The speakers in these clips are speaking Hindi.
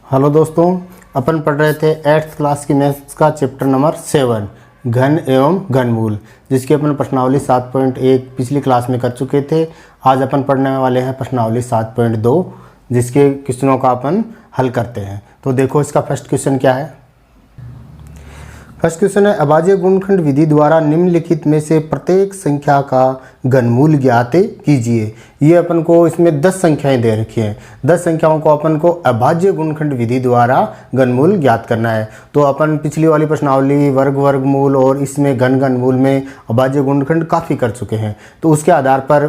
हेलो दोस्तों, अपन पढ़ रहे थे 8th क्लास की मैथ्स का चैप्टर नंबर 7 घन एवं घनमूल, जिसकी अपन प्रश्नावली 7.1 पिछली क्लास में कर चुके थे। आज अपन पढ़ने वाले हैं प्रश्नावली 7.2, जिसके क्वेश्चनों का अपन हल करते हैं। तो देखो इसका फर्स्ट क्वेश्चन क्या है। फर्स्ट क्वेश्चन है, अभाज्य गुणनखंड विधि द्वारा निम्नलिखित में से प्रत्येक संख्या का घनमूल ज्ञात कीजिए। ये अपन को इसमें 10 संख्याएं दे रखी हैं। 10 संख्याओं को अपन को अभाज्य गुणनखंड विधि द्वारा घनमूल ज्ञात करना है। तो अपन पिछली वाली प्रश्नावली वर्गमूल और इसमें घनमूल में अभाज्य गुणनखंड काफ़ी कर चुके हैं। तो उसके आधार पर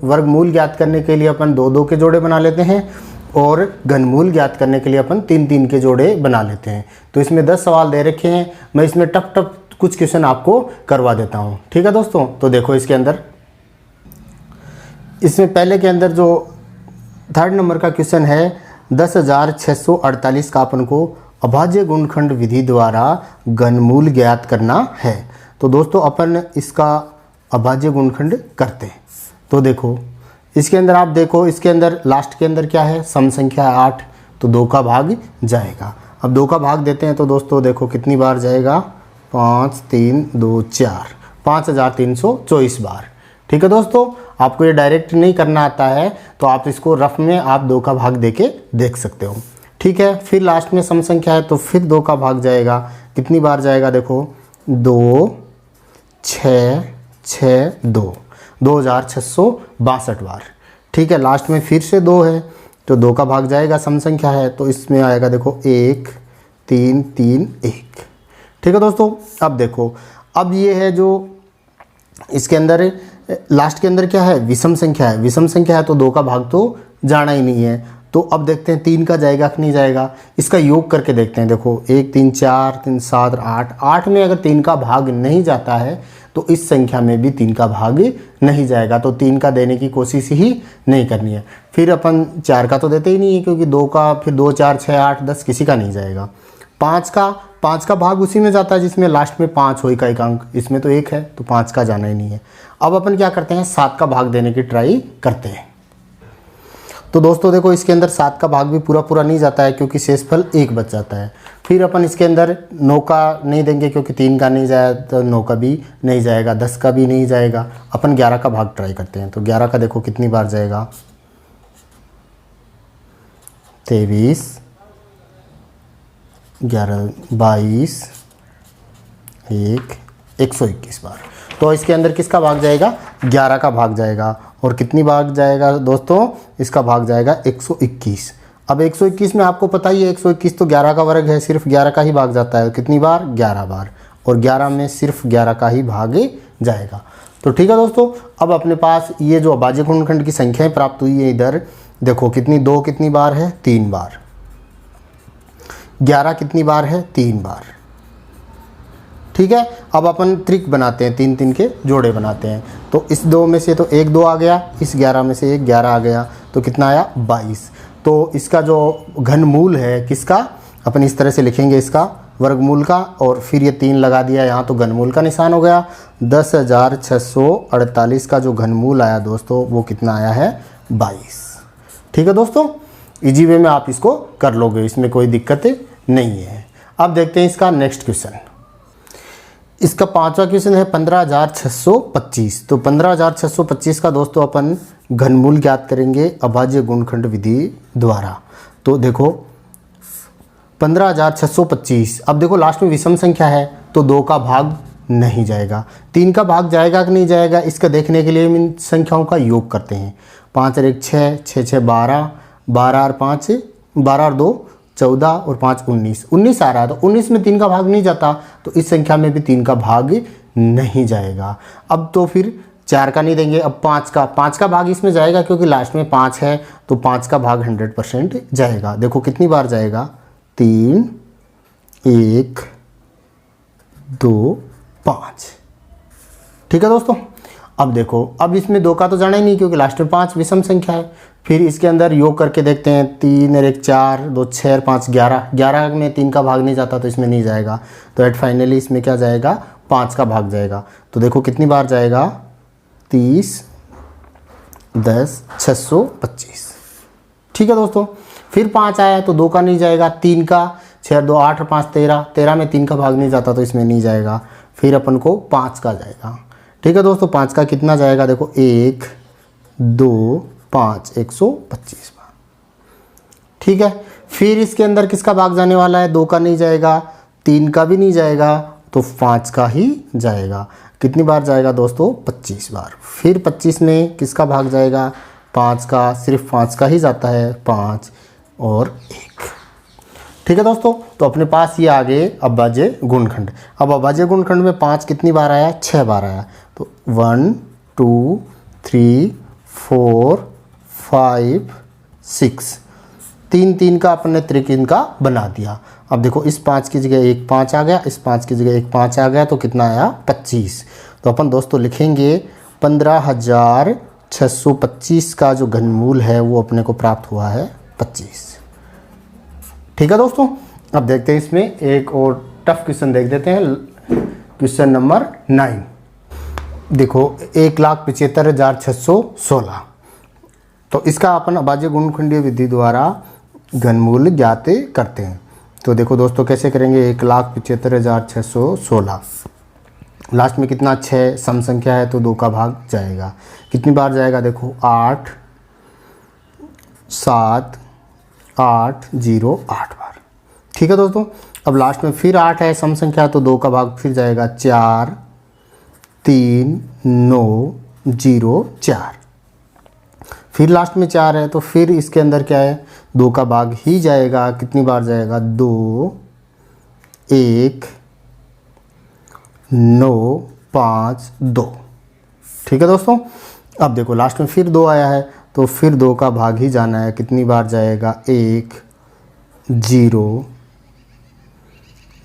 वर्गमूल ज्ञात करने के लिए अपन 2-2 के जोड़े बना लेते हैं और घनमूल ज्ञात करने के लिए अपन 3-3 के जोड़े बना लेते हैं। तो इसमें 10 सवाल दे रखे हैं। मैं इसमें टप कुछ क्वेश्चन आपको करवा देता हूँ, ठीक है दोस्तों। तो देखो इसके अंदर, इसमें पहले के अंदर जो 3rd नंबर का क्वेश्चन है 10,648 का अपन को अभाज्य गुणनखंड विधि द्वारा घनमूल ज्ञात करना है। तो दोस्तों अपन इसका अभाज्य गुणनखंड करते हैं। तो देखो इसके अंदर आप देखो, इसके अंदर लास्ट के अंदर क्या है, सम संख्या 8, तो 2 का भाग जाएगा। अब 2 का भाग देते हैं तो दोस्तों देखो कितनी बार जाएगा, 5 3 2 4, 5324 बार। ठीक है दोस्तों, आपको ये डायरेक्ट नहीं करना आता है तो आप इसको रफ में आप 2 का भाग दे के देख सकते हो। ठीक है, फिर लास्ट में सम संख्या है तो फिर 2 का भाग जाएगा। कितनी बार जाएगा देखो, 2 6 6 2, 2662 बार। ठीक है, लास्ट में फिर से 2 है तो 2 का भाग जाएगा, सम संख्या है तो इसमें आएगा देखो 1 3 3 1। ठीक है दोस्तों, अब देखो, अब ये है जो इसके अंदर लास्ट के अंदर क्या है, विषम संख्या है। विषम संख्या है तो 2 का भाग तो जाना ही नहीं है। तो अब देखते हैं 3 का जाएगा कि नहीं जाएगा, इसका योग करके देखते हैं। देखो 1 3 4 3 7 8, 8 में अगर 3 का भाग नहीं जाता है तो इस संख्या में भी 3 का भाग नहीं जाएगा। तो 3 का देने की कोशिश ही नहीं करनी है। फिर अपन 4 का तो देते ही नहीं है, क्योंकि 2 का फिर 2 4 6 8 10 किसी का नहीं जाएगा। 5 का भाग उसी में जाता है जिसमें लास्ट में 5 हो का एक अंक, इसमें तो 1 है तो 5 का जाना ही नहीं है। अब अपन क्या करते हैं, 7 का भाग देने की ट्राई करते हैं। तो दोस्तों देखो इसके अंदर 7 का भाग भी पूरा नहीं जाता है, क्योंकि शेषफल 1 बच जाता है। फिर अपन इसके अंदर 9 का नहीं देंगे, क्योंकि 3 का नहीं जाए तो 9 का भी नहीं जाएगा, 10 का भी नहीं जाएगा। अपन 11 का भाग ट्राई करते हैं। तो 11 का देखो कितनी बार जाएगा, 23 11 22 1 121 बार। तो इसके अंदर किसका भाग जाएगा, 11 का भाग जाएगा। और कितनी भाग जाएगा दोस्तों, इसका भाग जाएगा 121। अब 121 में आपको पता ही है 121 तो 11 का वर्ग है, सिर्फ 11 का ही भाग जाता है। कितनी बार, 11 बार। और 11 में सिर्फ 11 का ही भाग जाएगा। तो ठीक है दोस्तों, अब अपने पास ये जो अभाज्य गुणनखंड की संख्याएं प्राप्त हुई है, इधर देखो कितनी, 2 कितनी बार है, 3 बार। 11 कितनी बार है, 3 बार। ठीक है, अब अपन ट्रिक बनाते हैं, 3-3 के जोड़े बनाते हैं। तो इस 2 में से तो 1 2 आ गया, इस 11 में से 1 11 आ गया, तो कितना आया, 22। तो इसका जो घनमूल है किसका, अपन इस तरह से लिखेंगे इसका वर्गमूल का, और फिर ये 3 लगा दिया यहाँ तो घनमूल का निशान हो गया। 10,648 का जो घनमूल आया दोस्तों वो कितना आया है, 22। ठीक है दोस्तों, इजी वे में आप इसको कर लोगे, इसमें कोई दिक्कत नहीं है। अब देखते हैं इसका नेक्स्ट क्वेश्चन। इसका 5वां क्वेश्चन है 15,625। तो 15,625 का दोस्तों अपन घनमूल ज्ञात करेंगे अभाज्य गुणनखंड विधि द्वारा। तो देखो 15,625, अब देखो लास्ट में विषम संख्या है तो 2 का भाग नहीं जाएगा। 3 का भाग जाएगा कि नहीं जाएगा, इसका देखने के लिए हम इन संख्याओं का योग करते हैं। 5 और 1 6, 6 6 12, 12 और 5 12 और 2 14 और 5 19, 19 आ रहा है। तो 19 में 3 का भाग नहीं जाता तो इस संख्या में भी 3 का भाग नहीं जाएगा। अब तो फिर 4 का नहीं देंगे, अब 5 का भाग इसमें जाएगा, क्योंकि लास्ट में 5 है तो 5 का भाग 100% जाएगा। देखो कितनी बार जाएगा, 3 1 2 5। ठीक है दोस्तों, अब देखो, अब इसमें 2 का तो जाना ही नहीं, क्योंकि लास्ट में 5 विषम संख्या है। फिर इसके अंदर योग करके देखते हैं, 3 और 1 4, 2 6 और 5 11, 11 में 3 का भाग नहीं जाता तो इसमें नहीं जाएगा। तो एट फाइनली इसमें क्या जाएगा, 5 का भाग जाएगा। तो देखो कितनी बार जाएगा, 30 10 625। ठीक है दोस्तों, फिर 5 आया तो 2 का नहीं जाएगा, 3 का, 6 2 8 5 13, 13 में 3 का भाग नहीं जाता तो इसमें नहीं जाएगा। फिर अपन को 5 का जाएगा। ठीक है दोस्तों, 5 का कितना जाएगा, देखो 1 2 5 125 बार। ठीक है, फिर इसके अंदर किसका भाग जाने वाला है, 2 का नहीं जाएगा, 3 का भी नहीं जाएगा, तो 5 का ही जाएगा। कितनी बार जाएगा दोस्तों, 25 बार। फिर 25 में किसका भाग जाएगा, 5 का, सिर्फ 5 का ही जाता है, 5 और 1। ठीक है दोस्तों, तो अपने पास ये आ गए अभाज्य गुणनखंड। अब अभाज्य गुणनखंड में 5 कितनी बार आया, 6 बार आया। तो 1 2 3 4 5 6, 3 3 का अपन ने त्रिकोण का बना दिया। अब देखो इस 5 की जगह एक 5 आ गया, इस 5 की जगह एक 5 आ गया, तो कितना आया, 25। तो अपन दोस्तों लिखेंगे 15,625 का जो घनमूल है वो अपने को प्राप्त हुआ है 25। ठीक है दोस्तों, अब देखते हैं इसमें एक और टफ क्वेश्चन देख देते हैं। क्वेश्चन नंबर 9 देखो, 1,75,616। तो इसका अपन अभाज्य गुणनखंडीय विधि द्वारा घनमूल ज्ञात करते हैं। तो देखो दोस्तों कैसे करेंगे, 1,75,616, लास्ट में कितना, 6 सम संख्या है तो 2 का भाग जाएगा। कितनी बार जाएगा, देखो 8 7 8 0 8 बार। ठीक है दोस्तों, अब लास्ट में फिर 8 है, सम संख्या है तो 2 का भाग फिर जाएगा, 4 3 9 0 4। फिर लास्ट में 4 है तो फिर इसके अंदर क्या है, 2 का भाग ही जाएगा। कितनी बार जाएगा, 2 1 9 5 2। ठीक है दोस्तों, अब देखो लास्ट में फिर 2 आया है तो फिर 2 का भाग ही जाना है। कितनी बार जाएगा, 1 0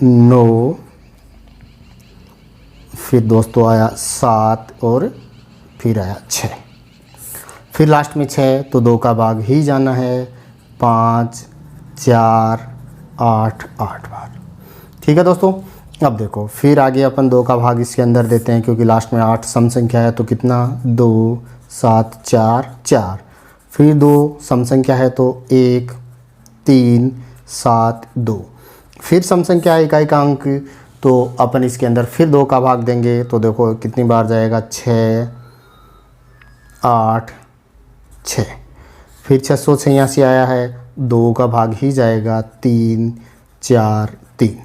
9, फिर दोस्तों आया 7 और फिर आया 6। फिर लास्ट में 6 तो 2 का भाग ही जाना है, 5 4 8 8 बार। ठीक है दोस्तों, अब देखो फिर आगे अपन 2 का भाग इसके अंदर देते हैं, क्योंकि लास्ट में 8 सम संख्या है तो कितना, 2 7 4 4। फिर 2 सम संख्या है तो 1 3 7 2। फिर सम संख्या इकाई का अंक, तो अपन इसके अंदर फिर 2 का भाग देंगे। तो देखो कितनी बार जाएगा, 6 8 6। फिर 686 आया है, 2 का भाग ही जाएगा, 3 4 3।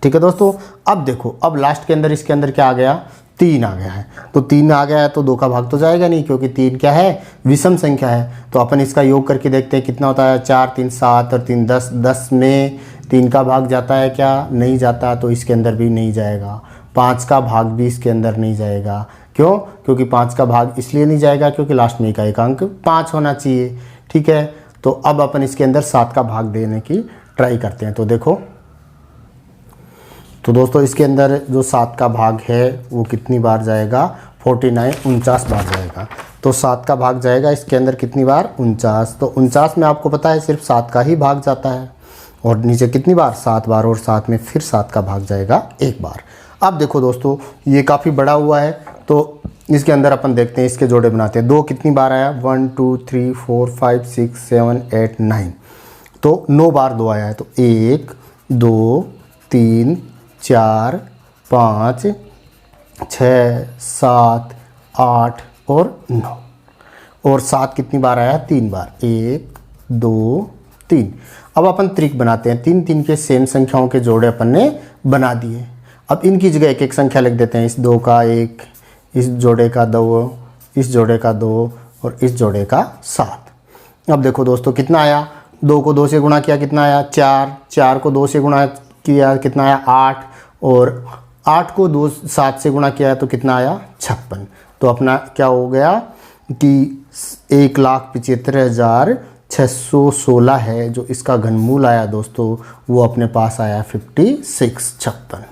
ठीक है दोस्तों, अब देखो अब लास्ट के अंदर इसके अंदर क्या आ गया, 3 आ गया है। तो 3 आ गया है तो 2 का भाग तो जाएगा नहीं, क्योंकि 3 क्या है, विषम संख्या है। तो अपन इसका योग करके देखते हैं कितना होता है, 4 3 7 और 3 10। 10 में 3 का भाग जाता है क्या, नहीं जाता, तो इसके अंदर भी नहीं जाएगा। 5 का भाग भी इसके अंदर नहीं जाएगा। क्यों, क्योंकि 5 का भाग इसलिए नहीं जाएगा क्योंकि लास्ट में इकाई का अंक 5 होना चाहिए। ठीक है, तो अब अपन इसके अंदर 7 का भाग देने की ट्राई करते हैं। तो देखो, तो दोस्तों इसके अंदर जो 7 का भाग है वो कितनी बार जाएगा, 49 49 बार जाएगा। तो 7 का भाग जाएगा इसके अंदर कितनी बार, 49। तो 49 में आपको पता है सिर्फ 7 का ही भाग जाता है, और नीचे कितनी बार, 7 बार, और 7 में फिर 7 का भाग जाएगा 1 बार। अब देखो दोस्तों ये काफ़ी बड़ा हुआ है, तो इसके अंदर अपन देखते हैं, इसके जोड़े बनाते हैं। 2 कितनी बार आया, 1 2 3 4 5 6 7 8 9। तो 9 बार 2 आया है। तो 1 2 3 4 5 6 7 8 और 9। और 7 कितनी बार आया, 3 बार, 1 2 3। अब अपन त्रिक बनाते हैं, 3 3 के सेम संख्याओं के जोड़े अपन ने बना दिए। अब इनकी जगह एक एक संख्या लिख देते हैं, इस 2 का 1, इस जोड़े का 2, इस जोड़े का 2 और इस जोड़े का 7। अब देखो दोस्तों कितना आया, 2 को 2 से गुणा किया कितना आया, 4, 4 को 2 से गुणा किया कितना आया, 8, और 8 को 2 7 से गुणा किया तो कितना आया, 56। तो अपना क्या हो गया कि 1,75,616 है जो इसका घनमूल आया दोस्तों, वो अपने पास आया 56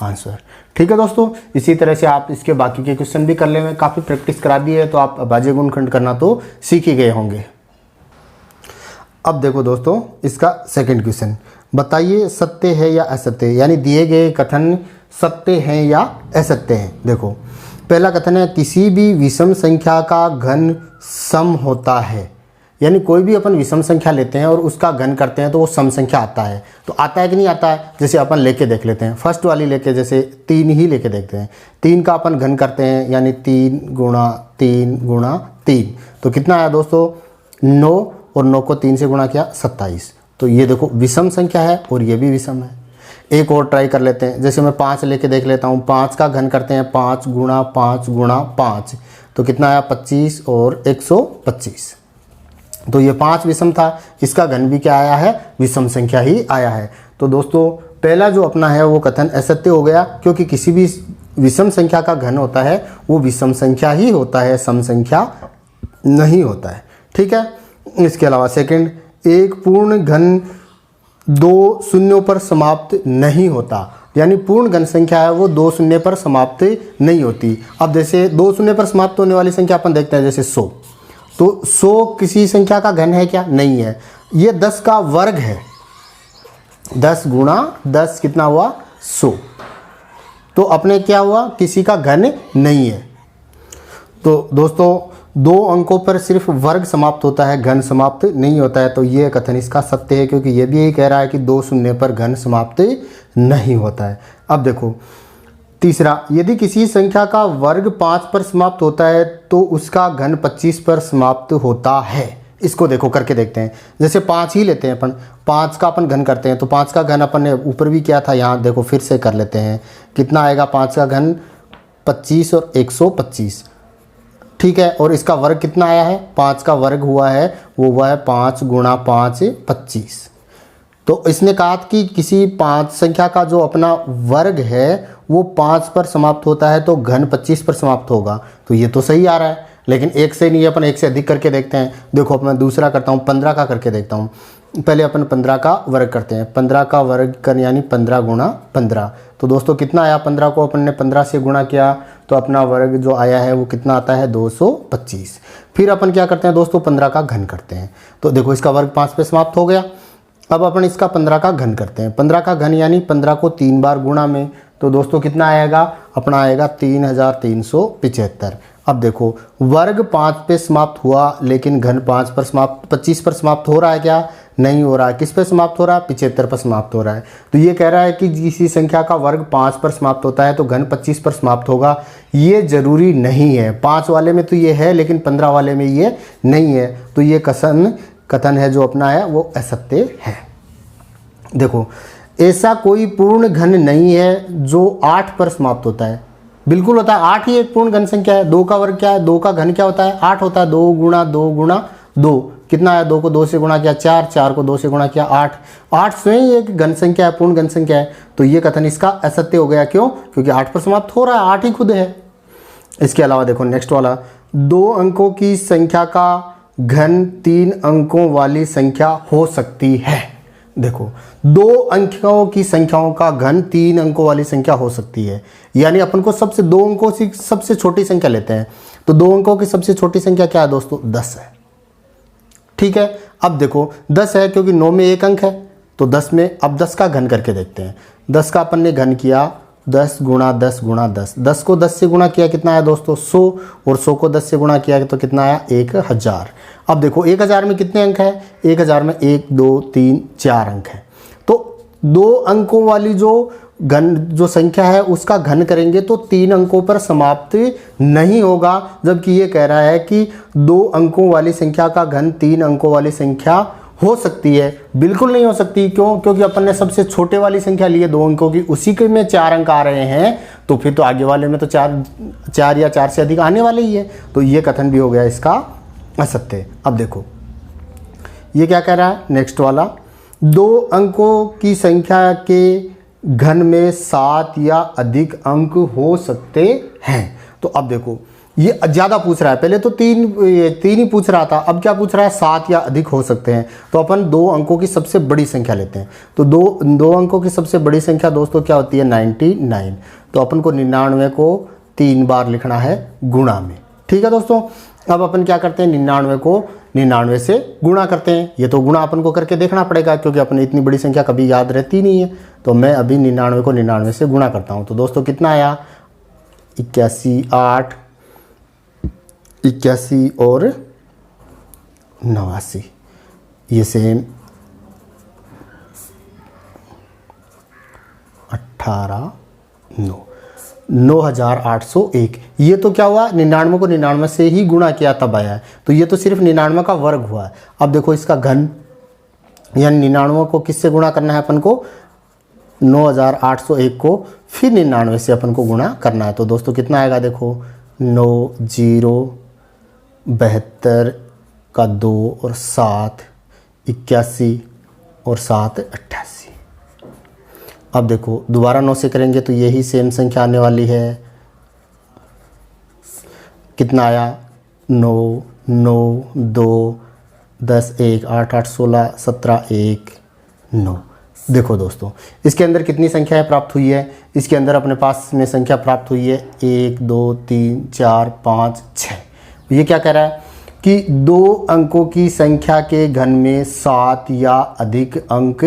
आंसर। ठीक है दोस्तों, इसी तरह से आप इसके बाकी के क्वेश्चन भी कर लेंगे। काफ़ी प्रैक्टिस करा दी है तो आप अभाज्य गुणनखंड करना तो सीख ही गए होंगे। अब देखो दोस्तों इसका सेकंड क्वेश्चन, बताइए सत्य है या असत्य, यानी दिए गए कथन सत्य हैं या असत्य हैं। देखो पहला कथन है, किसी भी विषम संख्या का घन सम होता है, यानी कोई भी अपन विषम संख्या लेते हैं और उसका घन करते हैं तो वो सम संख्या आता है। तो आता है कि नहीं आता है, जैसे अपन लेके देख लेते हैं। फर्स्ट वाली लेके जैसे 3 ही लेके देखते हैं। 3 का अपन घन करते हैं, यानी 3 गुणा 3 गुणा 3, तो कितना आया दोस्तों 9, और 9 को 3 से गुणा किया 27। तो ये देखो विषम संख्या है और ये भी विषम है। एक और ट्राई कर लेते हैं, जैसे मैं 5 लेके देख लेता हूँ। 5 का घन करते हैं 5 गुणा 5 गुणा 5, तो कितना आया 25 और 125। तो ये 5 विषम था, इसका घन भी क्या आया है, विषम संख्या ही आया है। तो दोस्तों पहला जो अपना है वो कथन असत्य हो गया, क्योंकि किसी भी विषम संख्या का घन होता है वो विषम संख्या ही होता है, सम संख्या नहीं होता है। ठीक है। इसके अलावा सेकंड, एक पूर्ण घन 2 शून्यों पर समाप्त नहीं होता, यानी पूर्ण घन संख्या है वो 2 शून्य पर समाप्त नहीं होती। अब जैसे 2 शून्य पर समाप्त होने वाली संख्या अपन देखते हैं, जैसे 100, तो 100 किसी संख्या का घन है क्या, नहीं है। ये 10 का वर्ग है, 10 गुणा 10 कितना हुआ 100, तो अपने क्या हुआ, किसी का घन नहीं है। तो दोस्तों 2 अंकों पर सिर्फ वर्ग समाप्त होता है, घन समाप्त नहीं होता है। तो ये कथन इसका सत्य है, क्योंकि ये भी यही कह रहा है कि 2 शून्य पर घन समाप्त नहीं होता है। अब देखो तीसरा, यदि किसी संख्या का वर्ग 5 पर समाप्त होता है तो उसका घन 25 पर समाप्त होता है। इसको देखो करके देखते हैं। जैसे 5 ही लेते हैं अपन, 5 का अपन घन करते हैं, तो 5 का घन अपन ने ऊपर भी किया था, यहाँ देखो फिर से कर लेते हैं। कितना आएगा 5 का घन 25 और 125, ठीक है। और इसका वर्ग कितना आया है, 5 का वर्ग हुआ है वो हुआ है 5 गुणा 5 25। तो इसने कहा कि किसी 5 संख्या का जो अपना वर्ग है वो 5 पर समाप्त होता है तो घन 25 पर समाप्त होगा। तो ये तो सही आ रहा है, लेकिन एक से नहीं, अपन एक से अधिक करके देखते हैं। देखो अब मैं दूसरा करता हूँ, 15 का करके देखता हूँ। पहले अपन 15 का वर्ग करते हैं। 15 का वर्ग कर यानी 15 गुणा 15, तो दोस्तों कितना आया, 15 को अपन ने 15 से गुणा किया तो अपना वर्ग जो आया है वो कितना आता है 225। फिर अपन क्या करते हैं दोस्तों, 15 का घन करते हैं। तो देखो इसका वर्ग 5 पे समाप्त हो गया। अब अपन इसका 15 का घन करते हैं। 15 का घन यानी 15 को 3 बार गुणा में, तो दोस्तों कितना आएगा, अपना आएगा 3375। अब देखो वर्ग 5 पे समाप्त हुआ, लेकिन घन 25 पर समाप्त हो रहा है क्या, नहीं हो रहा है। किस पे समाप्त हो रहा है, 75 पर समाप्त हो रहा है। तो ये कह रहा है कि किसी संख्या का वर्ग 5 पर समाप्त होता है तो घन 25 पर समाप्त होगा। ये जरूरी नहीं है, 5 वाले में तो ये है लेकिन 15 वाले में ये नहीं है। तो ये कथन है जो अपना है वो असत्य है। देखो ऐसा कोई पूर्ण घन नहीं है जो 8 पर समाप्त होता है। बिल्कुल होता है, 8 ही एक पूर्ण घन संख्या है। 2 का वर्ग क्या है, 2 का घन क्या होता है, 8 होता है। 2 गुणा 2 गुणा 2 कितना है, 2 को 2 से गुणा किया 4, 4 को 2 से गुणा किया 8। 8 स्वयं एक घन संख्या है, पूर्ण घन संख्या है। तो ये कथन इसका असत्य हो गया। क्यों, क्योंकि 8 पर समाप्त हो रहा है, 8 ही खुद है। इसके अलावा देखो नेक्स्ट वाला, 2 अंकों की संख्या का घन 3 अंकों वाली संख्या हो सकती है। देखो 2 अंकों की संख्याओं का घन 3 अंकों वाली संख्या हो सकती है, यानी अपन को सबसे 2 अंकों की सबसे छोटी संख्या लेते हैं। तो 2 अंकों की सबसे छोटी संख्या क्या है दोस्तों, 10 है। ठीक है। अब देखो 10 है क्योंकि 9 में 1 अंक है, तो 10 में अब 10 का घन करके देखते हैं। 10 का अपन ने घन किया 10 गुणा 10 गुणा 10, 10 को 10 से गुणा किया कितना आया दोस्तों 100, और 100 को 10 से गुणा किया तो कितना आया 1000। अब देखो 1000 में कितने अंक है, 1000 में 1 2 3 4 अंक है। तो 2 अंकों वाली जो संख्या है उसका घन करेंगे तो 3 अंकों पर समाप्त नहीं होगा, जबकि ये कह रहा है कि 2 अंकों वाली संख्या का घन 3 अंकों वाली संख्या हो सकती है। बिल्कुल नहीं हो सकती। क्यों, क्योंकि अपन ने सबसे छोटे वाली संख्या ली है 2 अंकों की, उसी के में 4 अंक आ रहे हैं, तो फिर तो आगे वाले में तो 4 या 4 से अधिक आने वाले ही है। तो ये कथन भी हो गया इसका असत्य। अब देखो ये क्या कह रहा है नेक्स्ट वाला, 2 अंकों की संख्या के घन में 7 या अधिक अंक हो सकते हैं। तो अब देखो ये ज़्यादा पूछ रहा है, पहले तो 3 ही पूछ रहा था, अब क्या पूछ रहा है 7 या अधिक हो सकते हैं। तो अपन 2 अंकों की सबसे बड़ी संख्या लेते हैं। तो 2 अंकों की सबसे बड़ी संख्या दोस्तों क्या होती है 99। तो अपन को 99 को 3 बार लिखना है गुणा में। ठीक है दोस्तों। अब अपन क्या करते हैं 99 को 99 से गुणा करते हैं। ये तो गुणा अपन को करके देखना पड़ेगा क्योंकि अपने इतनी बड़ी संख्या कभी याद रहती नहीं है। तो मैं अभी 99 को 99 से गुणा करता हूँ। तो दोस्तों कितना आया 81 8 81 और 89, ये सेम 18 9 9801। ये तो क्या हुआ, 99 को 99 से ही गुणा किया तब आया है, तो ये तो सिर्फ 99 का वर्ग हुआ है। अब देखो इसका घन, यानी 99 को किससे गुणा करना है अपन को, 9801 को फिर 99 से अपन को गुणा करना है। तो दोस्तों कितना आएगा, देखो 9 0 72 का 2 और 7 81 और 7 88। अब देखो दोबारा 9 से करेंगे तो यही सेम संख्या आने वाली है। कितना आया, 9 9 2 10 1 8 8 16 17 1 9। देखो दोस्तों इसके अंदर कितनी संख्याएं प्राप्त हुई है, इसके अंदर अपने पास में संख्या प्राप्त हुई है 1 2 3 4 5 6। ये क्या कह रहा है कि 2 अंकों की संख्या के घन में 7 या अधिक अंक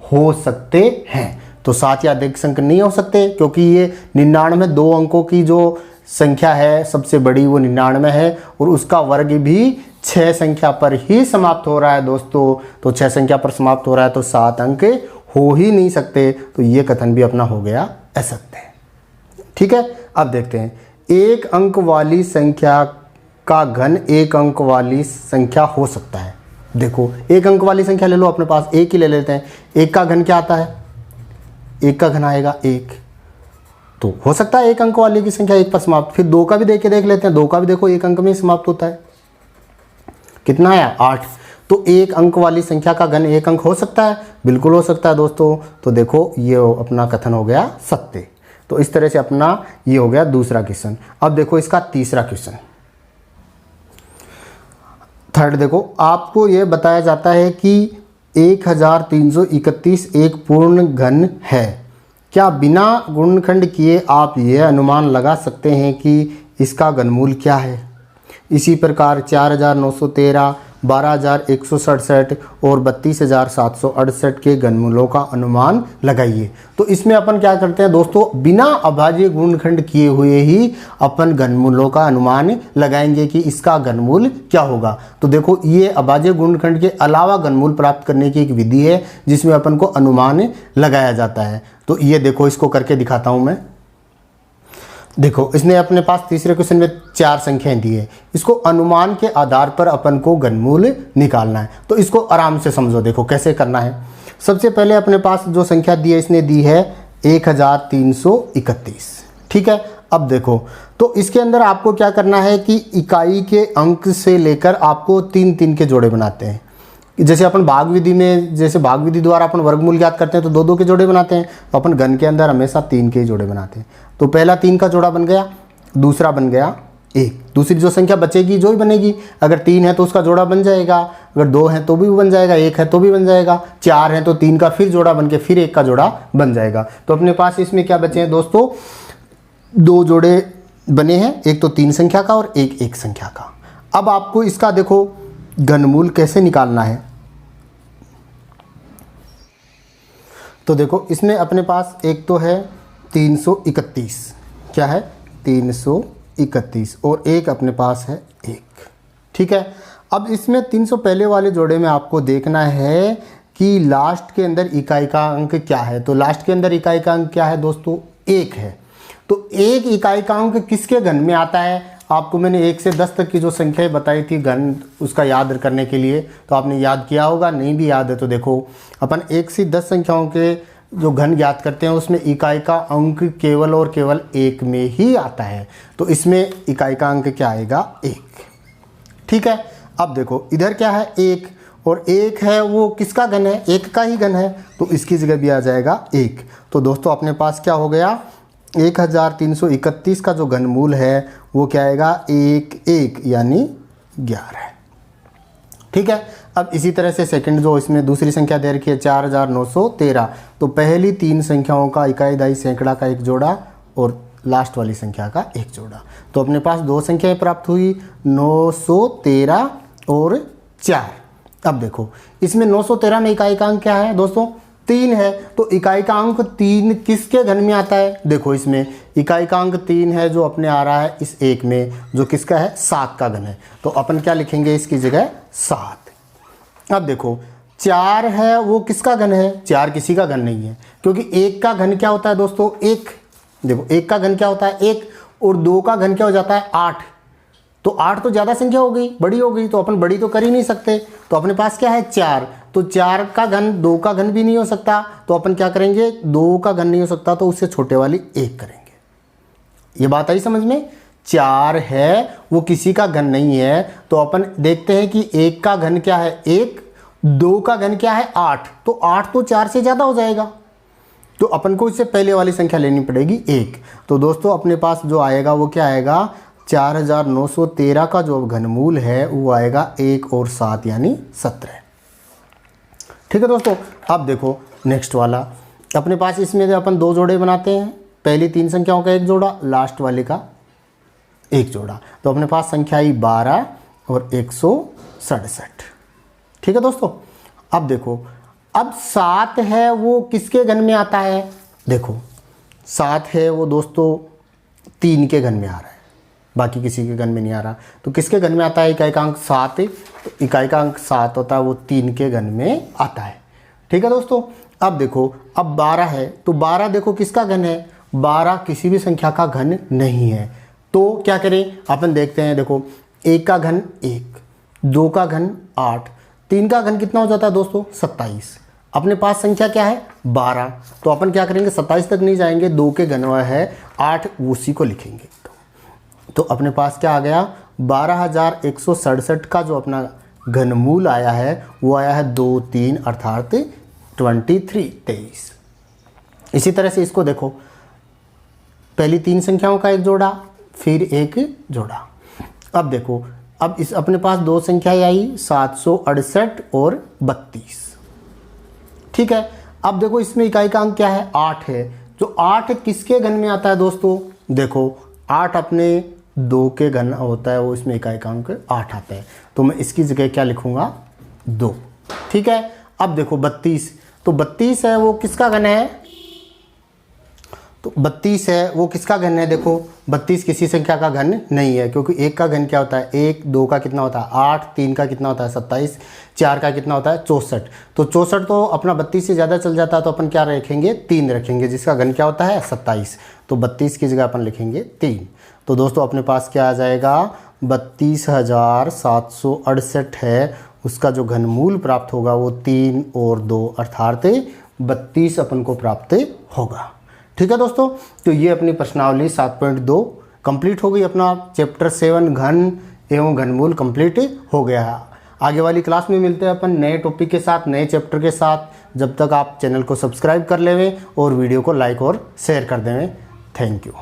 हो सकते हैं। तो 7 या अधिक अंक नहीं हो सकते, क्योंकि ये 99 2 अंकों की जो संख्या है सबसे बड़ी वो 99 है, और उसका वर्ग भी 6 संख्या पर ही समाप्त हो रहा है दोस्तों। तो 6 संख्या पर समाप्त हो रहा है तो 7 अंक हो ही नहीं सकते। तो ये कथन भी अपना हो गया असत्य। ठीक है, अब देखते हैं, एक अंक वाली संख्या का घन एक अंक वाली संख्या हो सकता है। देखो एक अंक वाली संख्या ले लो, अपने पास एक ही ले लेते हैं। एक का घन क्या आता है, एक का घन आएगा 1, तो हो सकता है एक अंक वाली की संख्या 1 पर समाप्त। फिर 2 का भी देख लेते हैं, 2 का भी देखो एक अंक में ही समाप्त होता है। कितना आया, 8। तो एक अंक वाली संख्या का घन एक अंक हो सकता है, बिल्कुल हो सकता है दोस्तों। तो देखो ये अपना कथन हो गया सत्य। तो इस तरह से अपना ये हो गया दूसरा क्वेश्चन। अब देखो इसका तीसरा क्वेश्चन, थर्ड। देखो आपको ये बताया जाता है कि 1331 एक पूर्ण घन है। क्या बिना गुणनखंड किए आप यह अनुमान लगा सकते हैं कि इसका घनमूल क्या है? इसी प्रकार 4913, 12167 और 32768 के घनमूलों का अनुमान लगाइए। तो इसमें अपन क्या करते हैं दोस्तों, बिना अभाज्य गुणनखंड किए हुए ही अपन घनमूलों का अनुमान लगाएंगे कि इसका घनमूल क्या होगा। तो देखो ये अभाज्य गुणनखंड के अलावा घनमूल प्राप्त करने की एक विधि है जिसमें अपन को अनुमान लगाया जाता है। तो ये देखो इसको करके दिखाता हूं मैं। देखो इसने अपने पास तीसरे क्वेश्चन में 4 संख्याएं दी है, इसको अनुमान के आधार पर अपन को घनमूल निकालना है। तो इसको आराम से समझो, देखो कैसे करना है। सबसे पहले अपने पास जो संख्या दी है इसने दी है 1331। ठीक है, अब देखो तो इसके अंदर आपको क्या करना है कि इकाई के अंक से लेकर आपको 3-3 के जोड़े बनाते हैं। जैसे अपन भाग विधि में, जैसे भाग विधि द्वारा अपन वर्गमूल ज्ञात करते हैं तो 2-2 के जोड़े बनाते हैं, तो अपन घन के अंदर हमेशा 3 के जोड़े बनाते हैं। तो पहला 3 का जोड़ा बन गया, दूसरा बन गया 1, दूसरी जो संख्या बचेगी जो ही बनेगी। अगर 3 है तो उसका जोड़ा बन जाएगा, अगर 2 है तो भी बन जाएगा, 1 है तो भी बन जाएगा, 4 है तो 3 का फिर जोड़ा बन के फिर 1 का जोड़ा बन जाएगा। तो अपने पास इसमें क्या बचे हैं दोस्तों, 2 जोड़े बने हैं, एक तो 3 संख्या का और एक 1 संख्या का। अब आपको इसका देखो घनमूल कैसे निकालना है। तो देखो इसमें अपने पास एक तो है 331, क्या है 331, और एक अपने पास है 1। ठीक है, अब इसमें 300 पहले वाले जोड़े में आपको देखना है कि लास्ट के अंदर इकाई का अंक क्या है। तो लास्ट के अंदर इकाई का अंक क्या है दोस्तों, 1 है। तो 1 इकाई का अंक किसके घन में आता है? आपको मैंने 1 से 10 तक की जो संख्याएं बताई थी घन, उसका याद करने के लिए, तो आपने याद किया होगा, नहीं भी याद है तो देखो अपन 1 से 10 संख्याओं के जो घन ज्ञात करते हैं उसमें इकाई का अंक केवल और केवल 1 में ही आता है। तो इसमें इकाई का अंक क्या आएगा, 1। ठीक है, अब देखो इधर क्या है 1, और 1 है वो किसका घन है, 1 का ही घन है, तो इसकी जगह भी आ जाएगा 1। तो दोस्तों अपने पास क्या हो गया, 1331 का जो घनमूल है वो क्या आएगा, 1 यानी 11। ठीक है, अब इसी तरह से सेकंड जो इसमें दूसरी संख्या दे रखी है 4913, तो पहली 3 संख्याओं का इकाई दाई सैकड़ा का एक जोड़ा और लास्ट वाली संख्या का एक जोड़ा। तो अपने पास 2 संख्याएं प्राप्त हुई, 913 और 4। अब देखो इसमें 913 में इकाई का अंक क्या है दोस्तों, 3 है, तो इकाई का अंक 3 किसके घन में आता है? देखो इसमें इकाई का अंक 3 है जो अपने आ रहा है इस 1 में, जो किसका है? 7 का घन है। तो अपन क्या लिखेंगे इसकी जगह? 7। अब देखो 4 है, वो किसका घन है? 4 किसी का घन नहीं है, क्योंकि 1 का घन क्या होता है दोस्तों? 1। देखो 1 का घन क्या होता है? 1। और 2 का घन क्या हो जाता है? 8। तो 8 तो ज़्यादा संख्या हो गई, बड़ी हो गई, तो अपन बड़ी तो कर ही नहीं सकते। तो अपने पास क्या है? 4। तो 4 का घन 2 का घन भी नहीं हो सकता, तो अपन क्या करेंगे? 2 का घन नहीं हो सकता, तो उससे छोटे वाली 1 करेंगे। ये बात आई समझ में? 4 है, वो किसी का घन नहीं है, तो अपन देखते हैं कि 1 का घन क्या है? 1। 2 का घन क्या है? 8। तो 8 तो 4 से ज़्यादा हो जाएगा, तो अपन को इससे पहले वाली संख्या लेनी पड़ेगी 1। तो दोस्तों अपने पास जो आएगा वो क्या आएगा? 4913 का जो घनमूल है वो आएगा 1 और 7 यानी 17। ठीक है दोस्तों। अब देखो नेक्स्ट वाला, अपने पास इसमें अपन 2 जोड़े बनाते हैं, पहली 3 संख्याओं का 1 जोड़ा, लास्ट वाले का 1 जोड़ा। तो अपने पास संख्या आई 12 और 167। ठीक है दोस्तों। अब देखो, अब 7 है वो किसके घन में आता है? देखो 7 है वो दोस्तों 3 के घन में आ रहा है, बाकी किसी के घन में नहीं आ रहा। तो किसके घन में आता है? इकाई का अंक 7। तो इकाई का अंक 7 होता है, वो 3 के घन में आता है। ठीक है दोस्तों। अब देखो, अब 12 है, तो 12 देखो किसका घन है? 12 किसी भी संख्या का घन नहीं है। तो क्या करें? अपन देखते हैं। देखो 1 का घन 1, 2 का घन 8, 3 का घन कितना हो जाता है दोस्तों? 27। अपने पास संख्या क्या है? 12। तो अपन क्या करेंगे? 27 तक नहीं जाएंगे, 2 के घन है 8, उसी को लिखेंगे। तो अपने पास क्या आ गया? 12167 का जो अपना घनमूल आया है वो आया है 2 3 अर्थात 23। इसी तरह से इसको देखो, पहली 3 संख्याओं का 1 जोड़ा, फिर 1 जोड़ा। अब देखो, अब इस अपने पास 2 संख्याएं आई 768 और 32। ठीक है। अब देखो इसमें इकाई का अंक क्या है? 8 है। जो 8 किसके घन में आता है दोस्तों? देखो 8 अपने 2 के घन होता है, वो इसमें इकाई का अंक 8 आता है। तो मैं इसकी जगह क्या लिखूंगा? 2। ठीक है। अब देखो 32, तो 32 है वो किसका घन है? तो 32 है वो किसका घन है? देखो 32 किसी संख्या का घन नहीं है, क्योंकि 1 का घन क्या होता है? 1, 2 का कितना होता है? 8, 3 का कितना होता है? 27, 4 का कितना होता है? 64। तो 64 तो अपना 32 से ज़्यादा चल जाता है, तो अपन क्या रखेंगे? 3 रखेंगे, जिसका घन क्या होता है? 27। तो 32 की जगह अपन लिखेंगे 3। तो दोस्तों अपने पास क्या आ जाएगा? 32,768 है, उसका जो घनमूल प्राप्त होगा वो 3 और 2 अर्थात 32 अपन को प्राप्त होगा। ठीक है दोस्तों। तो ये अपनी प्रश्नावली 7.2 कंप्लीट हो गई। अपना चैप्टर 7 घन एवं घनमूल कंप्लीट हो गया है। आगे वाली क्लास में मिलते हैं अपन नए टॉपिक के साथ, नए चैप्टर के साथ। जब तक आप चैनल को सब्सक्राइब कर लेवें और वीडियो को लाइक और शेयर कर देवें। Thank you.